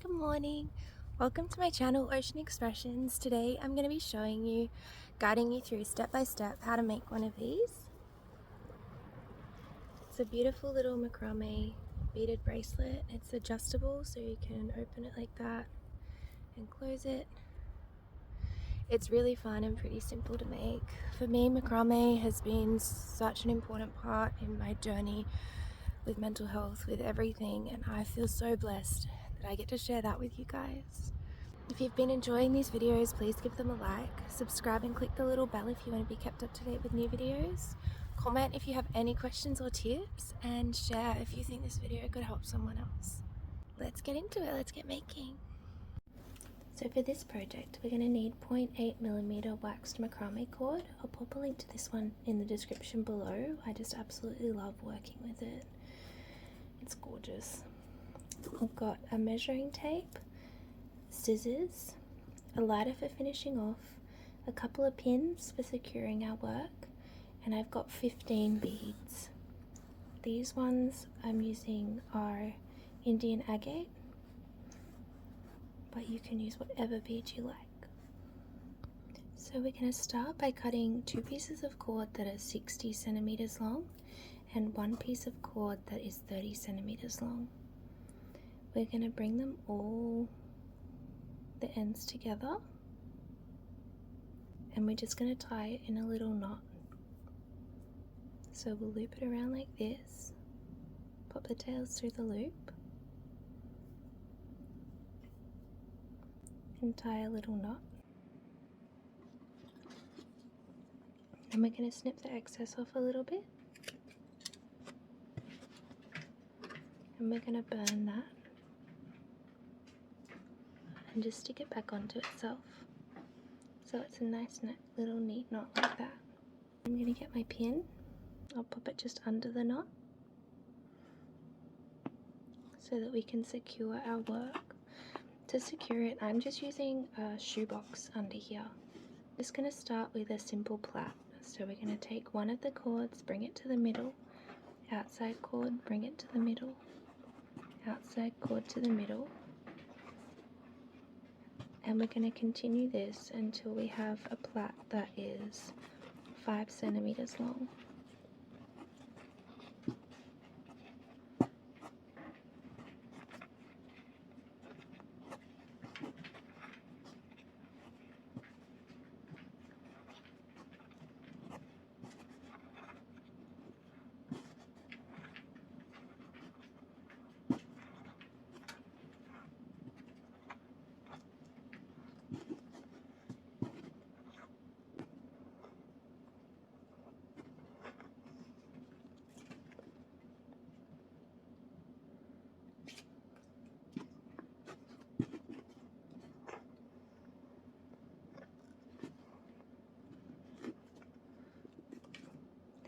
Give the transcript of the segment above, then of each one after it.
Good morning. Welcome to my channel, Ocean Expressions. Today I'm going to be showing you, guiding you through step by step how to make one of these. It's a beautiful little macrame beaded bracelet. It's adjustable so you can open it like that and close it. It's really fun and pretty simple to make. For me, macrame has been such an important part in my journey with mental health, with everything, and I feel so blessed that I get to share that with you guys. If you've been enjoying these videos, please give them a like, subscribe and click the little bell if you want to be kept up to date with new videos. Comment if you have any questions or tips, and share if you think this video could help someone else. Let's get into it, let's get making. So for this project, we're going to need 0.8mm waxed macrame cord. I'll pop a link to this one in the description below. I just absolutely love working with it. It's gorgeous. I've got a measuring tape, scissors, a lighter for finishing off, a couple of pins for securing our work, and I've got 15 beads. These ones I'm using are Indian agate, but you can use whatever bead you like. So we're going to start by cutting two pieces of cord that are 60 centimeters long and one piece of cord that is 30 centimeters long. We're going to bring them all the ends together, and we're just going to tie it in a little knot. So we'll loop it around like this, pop the tails through the loop, and tie a little knot. And we're going to snip the excess off a little bit, and we're going to burn that and just stick it back onto itself. So it's a nice little neat knot like that. I'm going to get my pin, I'll pop it just under the knot so that we can secure our work. To secure it, I'm just using a shoebox under here. Just going to start with a simple plait. So we're going to take one of the cords, bring it to the middle, outside cord, bring it to the middle, outside cord to the middle, and we're going to continue this until we have a plait that is 5 centimeters long.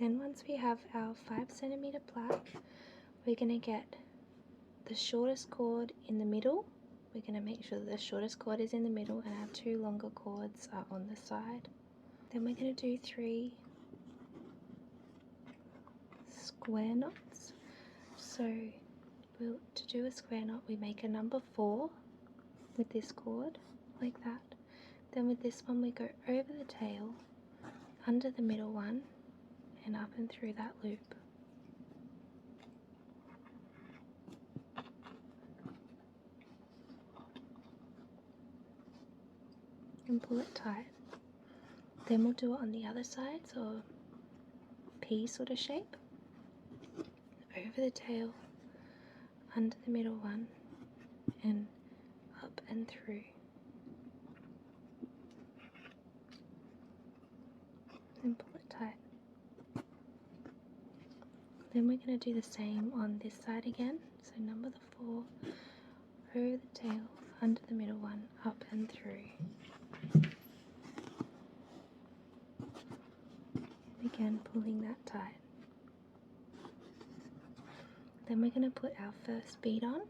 Then once we have our 5 centimeter plait, we're going to get the shortest cord in the middle. We're going to make sure that the shortest cord is in the middle and our two longer cords are on the side. Then we're going to do 3 square knots. So to do a square knot, we make a number 4 with this cord like that. Then with this one we go over the tail, under the middle one, and up and through that loop. And pull it tight. Then we'll do it on the other side, so P sort of shape. Over the tail, under the middle one, and up and through. And pull it tight. Then we're going to do the same on this side again. So number 4, over the tail, under the middle one, up and through. And again, pulling that tight. Then we're going to put our first bead on.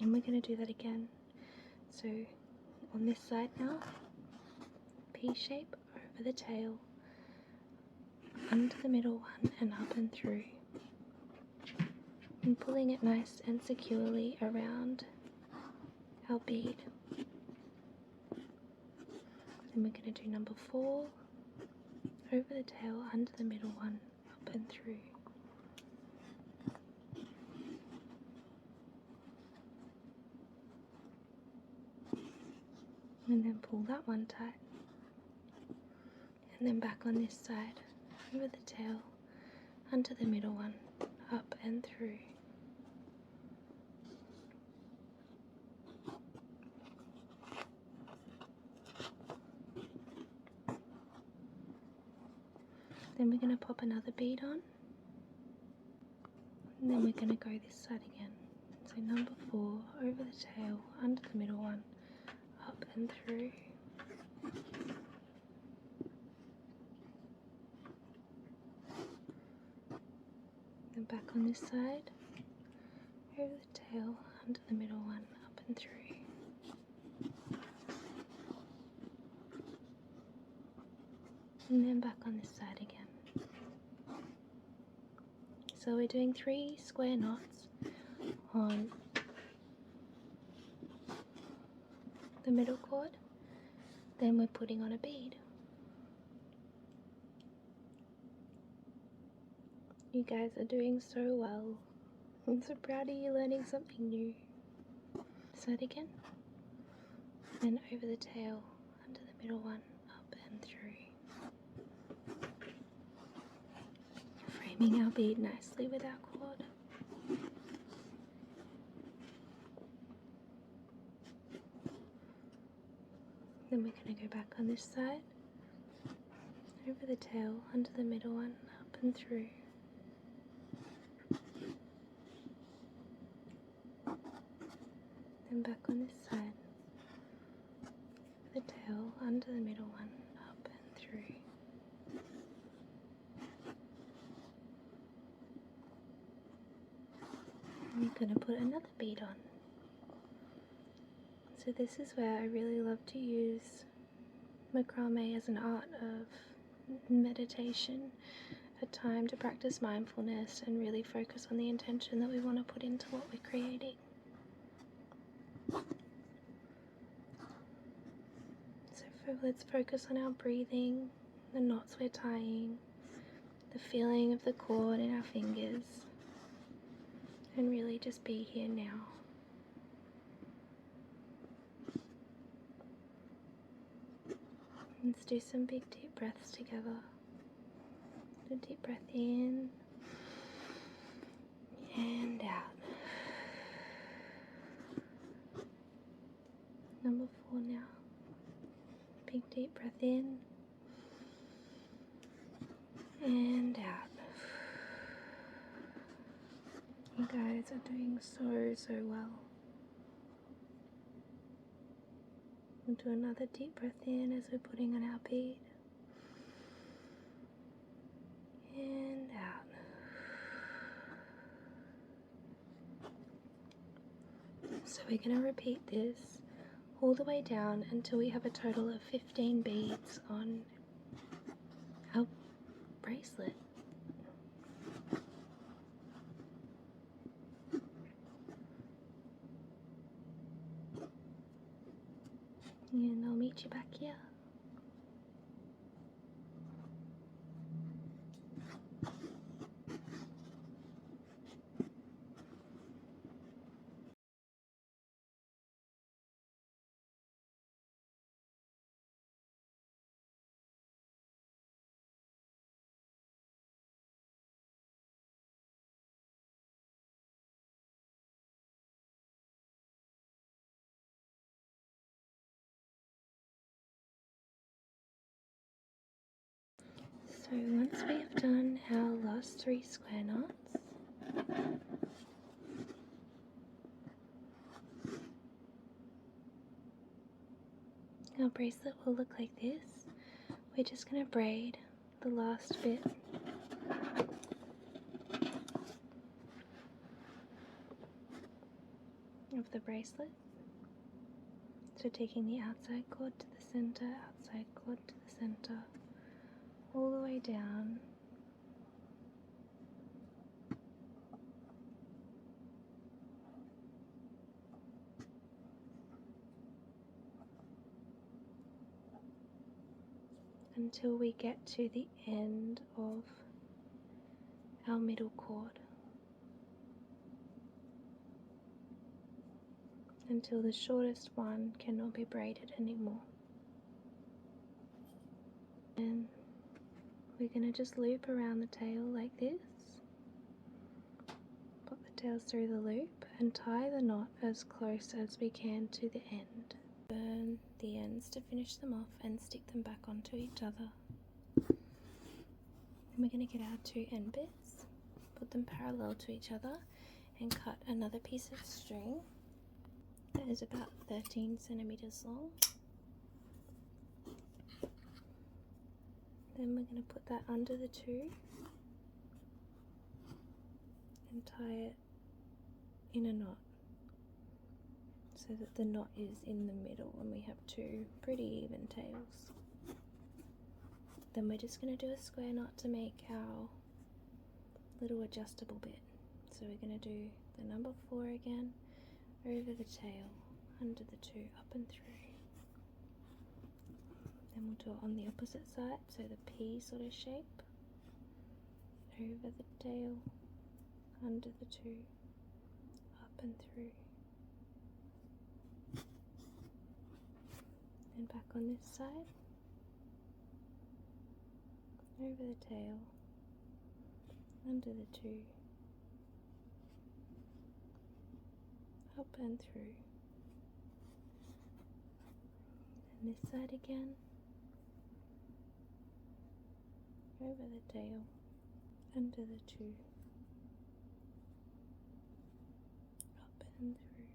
And we're going to do that again. So on this side now, P shape, over the tail, under the middle one, and up and through. and pulling it nice and securely around our bead. Then we're going to do number 4, over the tail, under the middle one, up and through. And then pull that one tight. And then back on this side, over the tail, under the middle one, up and through. Then we're going to pop another bead on, and then we're going to go this side again. So number 4, over the tail, under the middle one, up and through. Then back on this side, over the tail, under the middle one, up and through. And then back on this side again. So we're doing 3 square knots on the middle cord, then we're putting on a bead. You guys are doing so well. I'm so proud of you learning something new. Side again, then over the tail, under the middle one, up and through. Framing our bead nicely with our cord. Then we're going to go back on this side, over the tail, under the middle one, up and through. Then back on this side, over the tail, under the middle one, up and through. And we're going to put another bead on. So this is where I really love to use macrame as an art of meditation, a time to practice mindfulness and really focus on the intention that we want to put into what we're creating. So let's focus on our breathing, the knots we're tying, the feeling of the cord in our fingers, and really just be here now. Let's do some big deep breaths together. A deep breath in and out. Number 4 now. Big deep breath in and out. You guys are doing so well. We'll do another deep breath in as we're putting on our bead. And out. So we're going to repeat this all the way down until we have a total of 15 beads on our bracelet. And I'll meet you back here. So once we have done our last 3 square knots, our bracelet will look like this. We're just going to braid the last bit of the bracelet. So taking the outside cord to the center, outside cord to the center, all the way down. until we get to the end of our middle cord, until the shortest one cannot be braided anymore. And we're going to just loop around the tail like this, put the tails through the loop and tie the knot as close as we can to the end. Burn the ends to finish them off and stick them back onto each other. Then we're going to get our 2 end bits, put them parallel to each other and cut another piece of string that is about 13 centimeters long. Then we're going to put that under the 2 and tie it in a knot so that the knot is in the middle and we have 2 pretty even tails. Then we're just going to do a square knot to make our little adjustable bit. So we're going to do the number 4 again, over the tail, under the 2, up and through. Then we'll do it on the opposite side, so the P sort of shape, over the tail, under the 2, up and through. And back on this side, over the tail, under the 2, up and through. And this side again, over the tail, under the 2, up and through.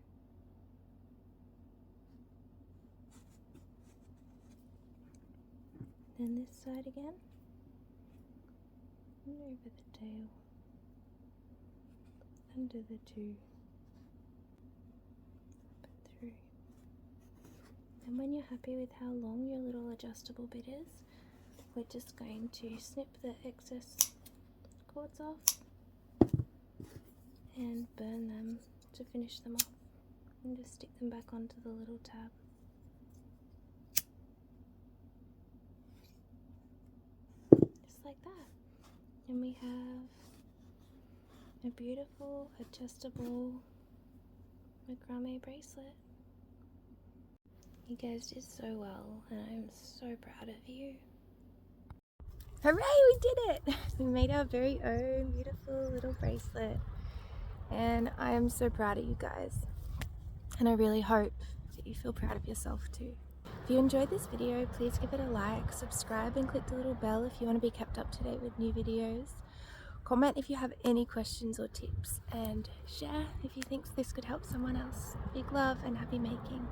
Then this side again, and over the tail, under the 2, up and through. And when you're happy with how long your little adjustable bit is, we're just going to snip the excess cords off and burn them to finish them off, and just stick them back onto the little tab. Just like that. And we have a beautiful adjustable macrame bracelet. You guys did so well and I'm so proud of you. Hooray, we did it! We made our very own beautiful little bracelet and I am so proud of you guys, and I really hope that you feel proud of yourself too. If you enjoyed this video, please give it a like, subscribe and click the little bell if you want to be kept up to date with new videos. Comment if you have any questions or tips, and share if you think this could help someone else. Big love and happy making.